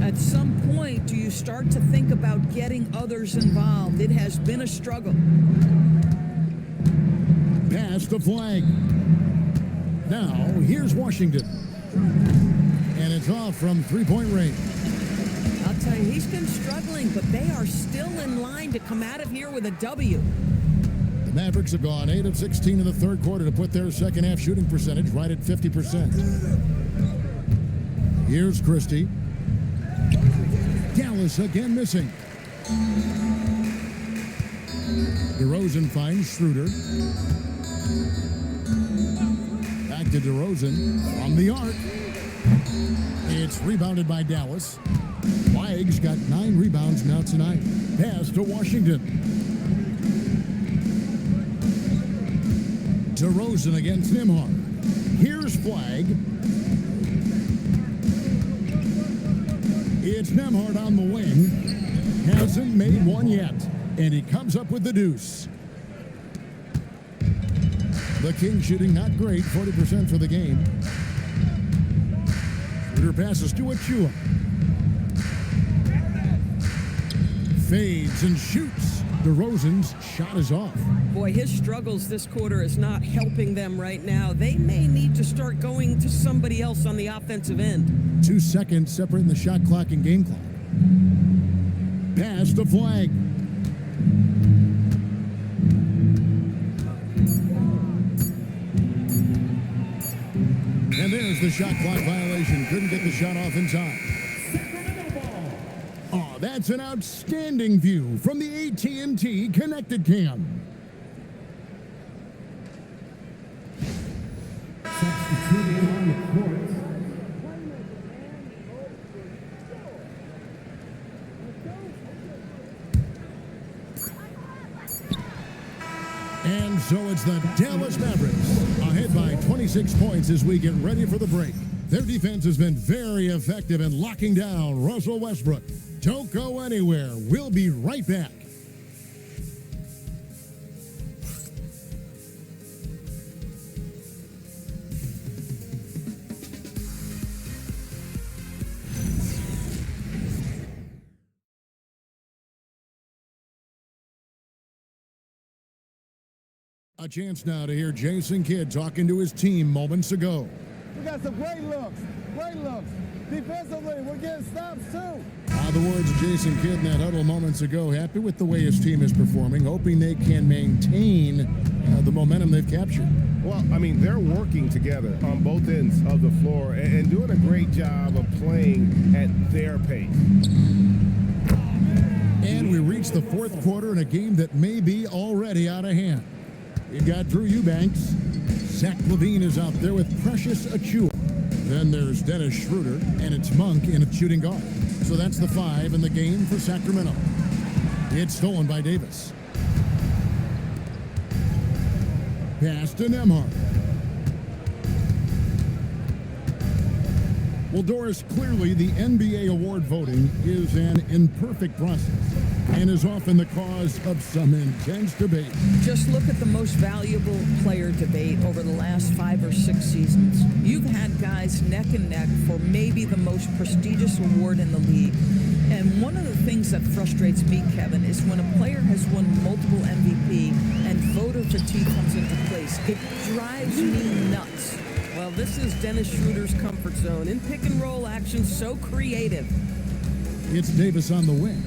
At some point, do you start to think about getting others involved? It has been a struggle. Pass the flag. Now, here's Washington. And it's off from three-point range. I'll tell you, he's been struggling, but they are still in line to come out of here with a W. The Mavericks have gone 8 of 16 in the third quarter to put their second half shooting percentage right at 50%. Here's Christie. Dallas again missing. DeRozan finds Schroeder. Back to DeRozan from the arc. It's rebounded by Dallas. Flag's got 9 rebounds now tonight. Pass to Washington. DeRozan against Nembhard. Here's Flag. It's Nembhard on the wing. Hasn't made one yet. And he comes up with the deuce. The Kings shooting not great, 40% for the game. Schroeder passes to Achua. Fades and shoots. DeRozan's shot is off. Boy, his struggles this quarter is not helping them right now. They may need to start going to somebody else on the offensive end. 2 seconds separating the shot clock and game clock. Pass to Flag. And there's the shot clock violation. Couldn't get the shot off in time. Oh, that's an outstanding view from the AT&T Connected Cam. Substituting on the court. And so it's the Dallas Mavericks ahead by 26 points as we get ready for the break. Their defense has been very effective in locking down Russell Westbrook. Don't go anywhere. We'll be right back. A chance now to hear Jason Kidd talking to his team moments ago. We got some great looks. Defensively, we're getting stops too. The words of Jason Kidd in that huddle moments ago. Happy with the way his team is performing, hoping they can maintain the momentum they've captured. Well, I mean, they're working together on both ends of the floor and doing a great job of playing at their pace. And we reach the fourth quarter in a game that may be already out of hand. You've got Drew Eubanks. Zach LaVine is out there with Precious Achua. Then there's Dennis Schroeder, and it's Monk in a shooting guard. So that's the 5 in the game for Sacramento. It's stolen by Davis. Pass to Nembhard. Well, Doris, clearly the NBA award voting is an imperfect process. and is often the cause of some intense debate. Just look at the most valuable player debate over the last 5 or 6 seasons. You've had guys neck and neck for maybe the most prestigious award in the league. And one of the things that frustrates me, Kevin, is when a player has won multiple MVP and voter fatigue comes into place. It drives me nuts. Well, this is Dennis Schroeder's comfort zone. In pick and roll action, so creative. It's Davis on the wing.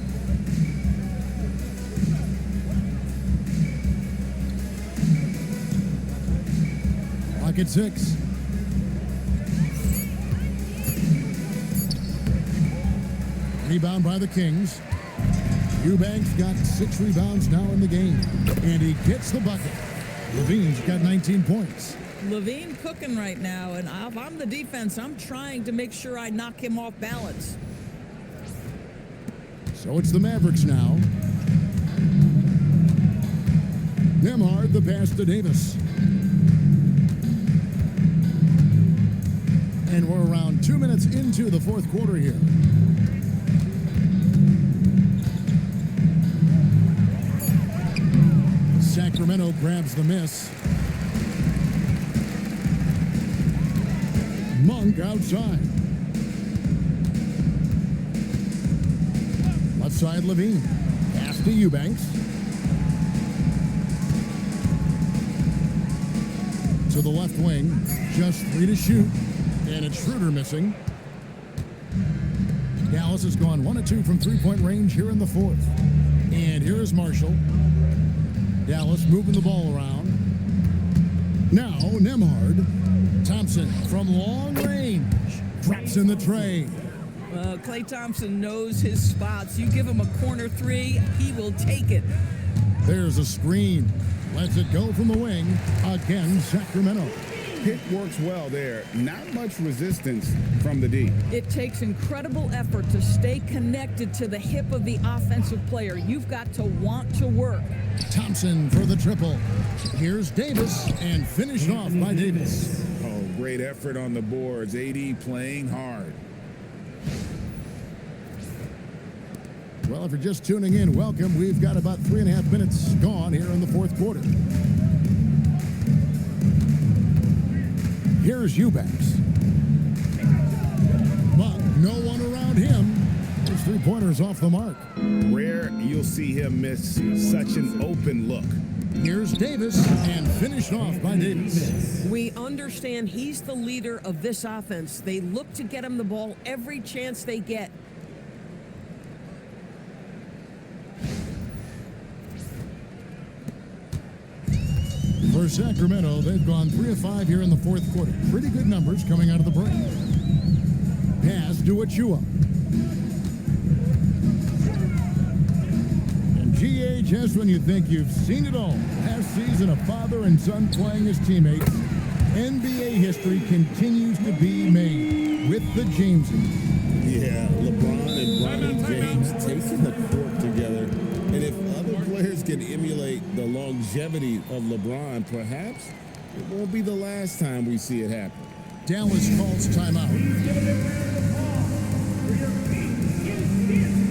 Clock at 6. Rebound by the Kings. Eubanks got 6 rebounds now in the game. And he gets the bucket. Levine's got 19 points. Levine cooking right now, and if I'm the defense, I'm trying to make sure I knock him off balance. So it's the Mavericks now. Nembhard, the pass to Davis. And we're around 2 minutes into the fourth quarter here. Sacramento grabs the miss. Monk outside. Left side, Levine. Pass to Eubanks. To the left wing. Just 3 to shoot. And it's Schroeder missing. Dallas has gone 1 of 2 from three-point range here in the fourth. And here is Marshall. Dallas moving the ball around. Now Nembhard. Thompson from long range. Drops in the tray. Klay Thompson knows his spots. You give him a corner 3, he will take it. There's a screen. Lets it go from the wing. Again, Sacramento. Pick works well there. Not much resistance from the D. It takes incredible effort to stay connected to the hip of the offensive player. You've got to want to work. Thompson for the triple. Here's Davis, and finished off by Davis. Oh, great effort on the boards. AD playing hard. Well, if you're just tuning in, welcome. We've got about 3.5 minutes gone here in the fourth quarter. Here's Eubanks. But no one around him. His three-pointers off the mark. Rare you'll see him miss such an open look. Here's Davis, and finished off by Davis. We understand he's the leader of this offense. They look to get him the ball every chance they get. For Sacramento, they've gone 3 of 5 here in the fourth quarter. Pretty good numbers coming out of the break. Pass to Achua. And GA, just when you think you've seen it all, last season a father and son playing as teammates, NBA history continues to be made with the Jameses. Yeah, LeBron and Bronny James taking the court together. And if other players can emulate the longevity of LeBron, perhaps it won't be the last time we see it happen. Dallas calls timeout. Please give a big round of applause for your King in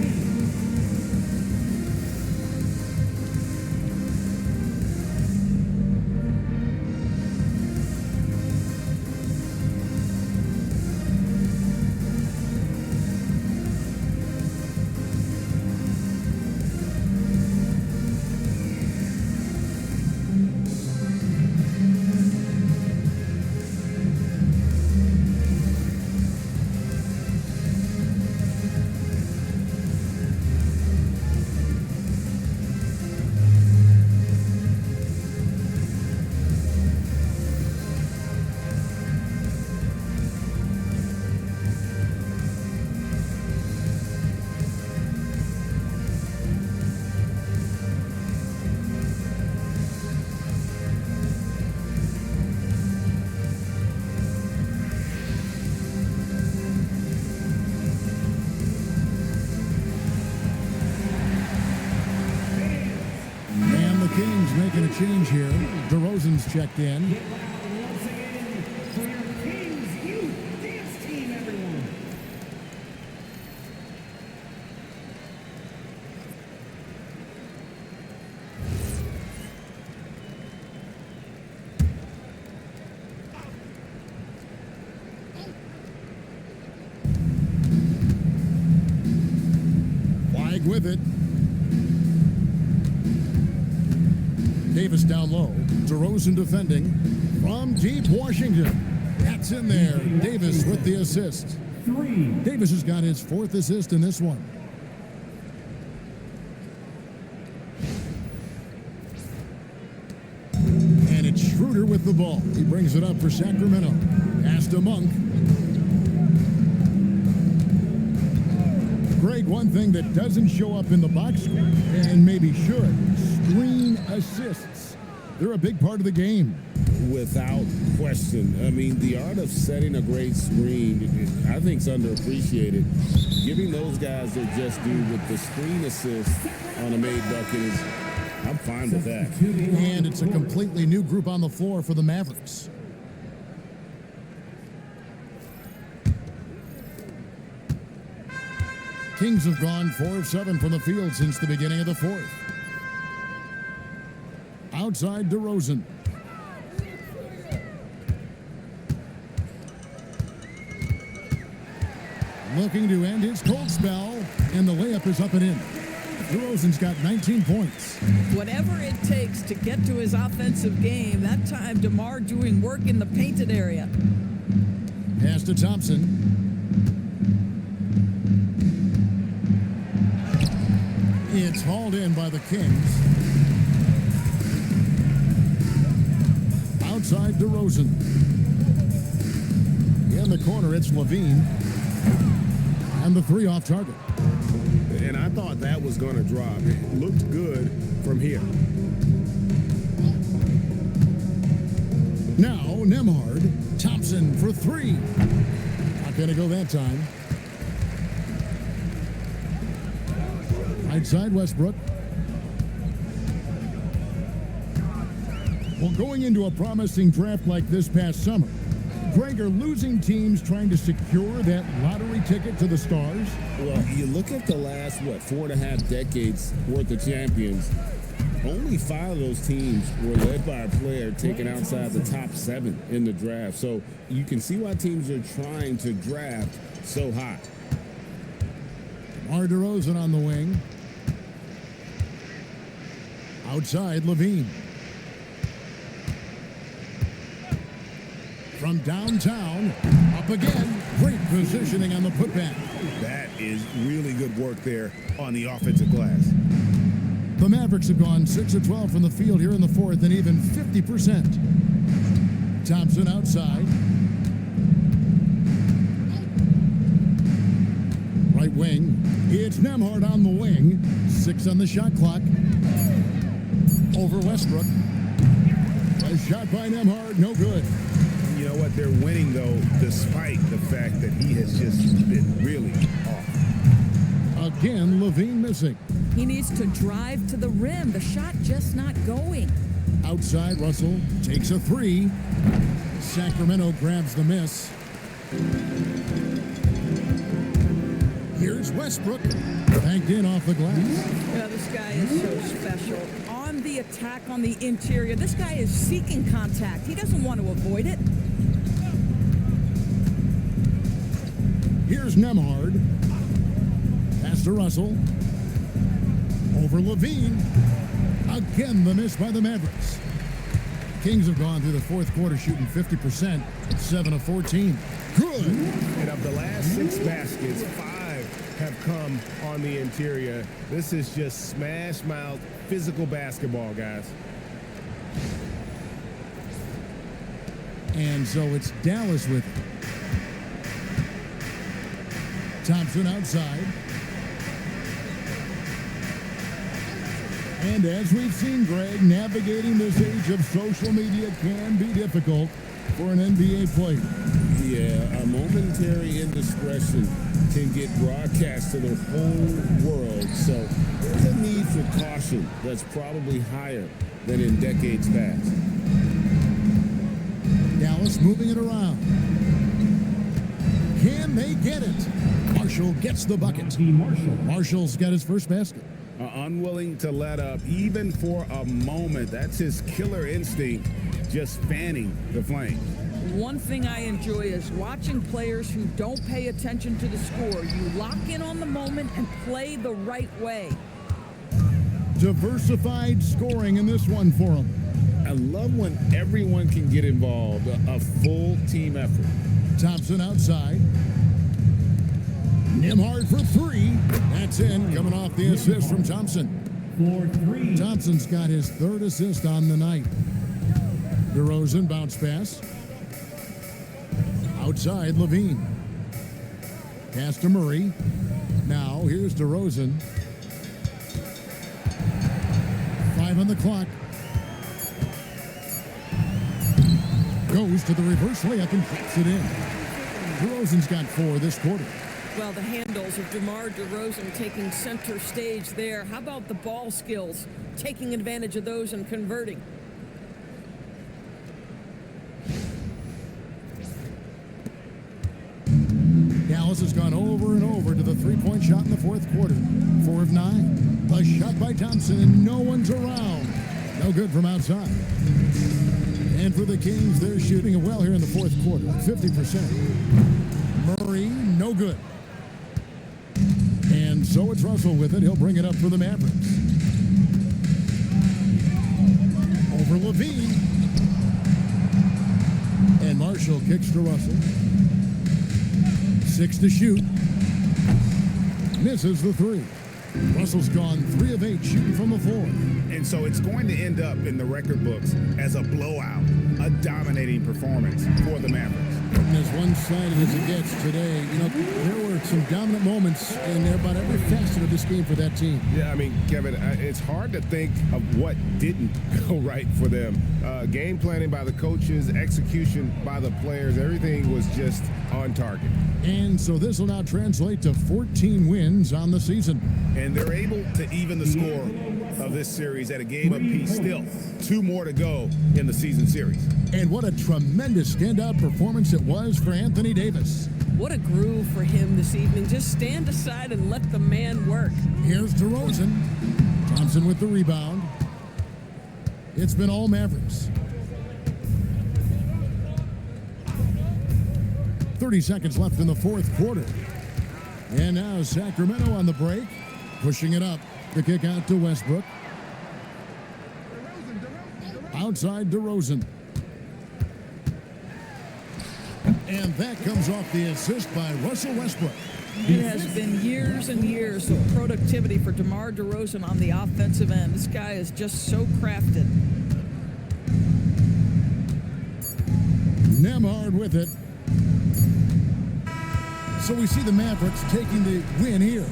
Kings making a change here. DeRozan's checked in. Get loud once again for your Kings Youth Dance Team, everyone. Gregg with it. Davis down low. DeRozan defending. From deep Washington. That's in there. Davis with the assist. Davis has got his 4th assist in this one. And it's Schroeder with the ball. He brings it up for Sacramento. Pass to Monk. Gregg, one thing that doesn't show up in the box score, and maybe should, screen assists. They're a big part of the game. Without question. I mean, the art of setting a great screen, I think, is underappreciated. Giving those guys their just due with the screen assist on a made bucket is, I'm fine with that. And it's a completely new group on the floor for the Mavericks. Kings have gone 4 of 7 from the field since the beginning of the 4th. Outside DeRozan. Looking to end his cold spell, and the layup is up and in. DeRozan's got 19 points. Whatever it takes to get to his offensive game, that time DeMar doing work in the painted area. Pass to Thompson. It's hauled in by the Kings. Outside DeRozan. In the corner, it's Levine. And the 3 off target. And I thought that was going to drop. It looked good from here. Now, Nembhard. Thompson for 3. Not going to go that time. Right side, Westbrook. Well, going into a promising draft like this past summer, Gregg, are losing teams trying to secure that lottery ticket to the stars? Well, you look at the last, 4.5 decades worth of champions, only 5 of those teams were led by a player taken outside the top 7 in the draft. So you can see why teams are trying to draft so high. DeMar DeRozan on the wing. Outside, Levine. From downtown, up again. Great positioning on the putback. That is really good work there on the offensive glass. The Mavericks have gone 6 of 12 from the field here in the 4th and even 50%. Thompson outside. Right wing. It's Nembhard on the wing. 6 on the shot clock. Over Westbrook. A shot by Nembhard, no good. You know what? They're winning, though, despite the fact that he has just been really off. Again, Levine missing. He needs to drive to the rim. The shot just not going. Outside, Russell takes a 3. Sacramento grabs the miss. Here's Westbrook. Banked in off the glass. Yeah, this guy is so special. On the attack on the interior, this guy is seeking contact. He doesn't want to avoid it. Here's Nembhard. Pass to Russell. Over Levine. Again, the miss by the Mavericks. Kings have gone through the 4th quarter shooting 50%, 7 of 14. Good. And of the last 6 baskets, 5 have come on the interior. This is just smash mouth physical basketball, guys. And so it's Dallas with it. Thompson outside. And as we've seen, Gregg, navigating this age of social media can be difficult for an NBA player. Yeah, a momentary indiscretion can get broadcast to the whole world. So there's a need for caution that's probably higher than in decades past. Dallas moving it around. Can they get it? Marshall gets the bucket. Marshall's got his first basket. Unwilling to let up even for a moment. That's his killer instinct, just fanning the flame. One thing I enjoy is watching players who don't pay attention to the score. You lock in on the moment and play the right way. Diversified scoring in this one for them. I love when everyone can get involved, a full team effort. Thompson outside. Nimhard for three. That's in, coming off the assist from Thompson. For three. Thompson's got his third assist on the night. DeRozan bounce pass. Outside, Levine. Pass to Murray. Now, here's DeRozan. 5 on the clock. Goes to the reverse layup and drops it in. DeRozan's got 4 this quarter. Well, the handles of DeMar DeRozan taking center stage there. How about the ball skills? Taking advantage of those and converting. Dallas has gone over and over to the three-point shot in the fourth quarter. 4 of 9. A shot by Thompson, and no one's around. No good from outside. And for the Kings, they're shooting it well here in the fourth quarter, 50%. Murray, no good. And so it's Russell with it. He'll bring it up for the Mavericks. Over Levine. And Marshall kicks to Russell. 6 to shoot. Misses the 3. Russell's gone 3 of 8 shooting from the floor. And so it's going to end up in the record books as a blowout, a dominating performance for the Mavericks. And as one-sided as it gets today, you know, there were some dominant moments in about every facet of this game for that team. Yeah, I mean, Kevin, it's hard to think of what didn't go right for them. Game planning by the coaches, execution by the players, everything was just on target. And so this will now translate to 14 wins on the season. And they're able to even the score of this series at a game apiece. Still, 2 more to go in the season series. And what a tremendous standout performance it was for Anthony Davis. What a groove for him this evening. Just stand aside and let the man work. Here's DeRozan. Thompson with the rebound. It's been all Mavericks. 30 seconds left in the fourth quarter. And now Sacramento on the break, pushing it up. The kick out to Westbrook. Outside DeRozan. And that comes off the assist by Russell Westbrook. It has been years and years of productivity for DeMar DeRozan on the offensive end. This guy is just so crafted. Nemhard with it. So we see the Mavericks taking the win here.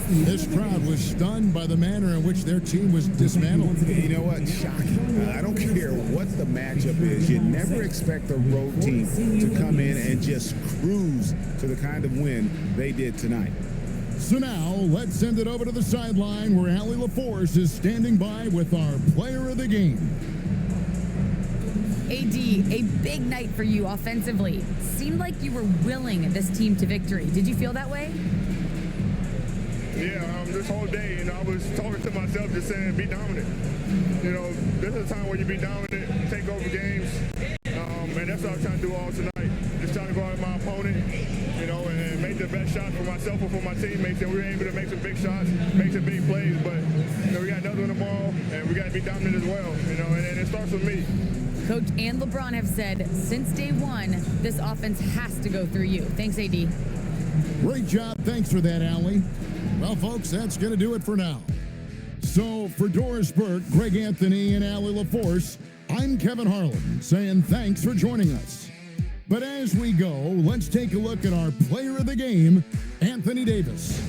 This crowd was stunned by the manner in which their team was dismantled. You know what? Shocking. I don't care what the matchup is. You never expect a road team to come in and just cruise to the kind of win they did tonight. So now, let's send it over to the sideline where Allie LaForce is standing by with our player of the game. AD, a big night for you offensively. Seemed like you were willing this team to victory. Did you feel that way? Yeah, this whole day, I was talking to myself, just saying, be dominant. This is a time where you be dominant, take over games, and that's what I was trying to do all tonight. Just trying to go at my opponent, and make the best shot for myself and for my teammates, and we were able to make some big shots, make some big plays, but we got another one tomorrow, and we got to be dominant as well, and it starts with me. Coach and LeBron have said since day one, this offense has to go through you. Thanks, AD. Great job. Thanks for that, Allie. Well, folks, that's going to do it for now. So for Doris Burke, Greg Anthony, and Allie LaForce, I'm Kevin Harlan saying thanks for joining us. But as we go, let's take a look at our player of the game, Anthony Davis.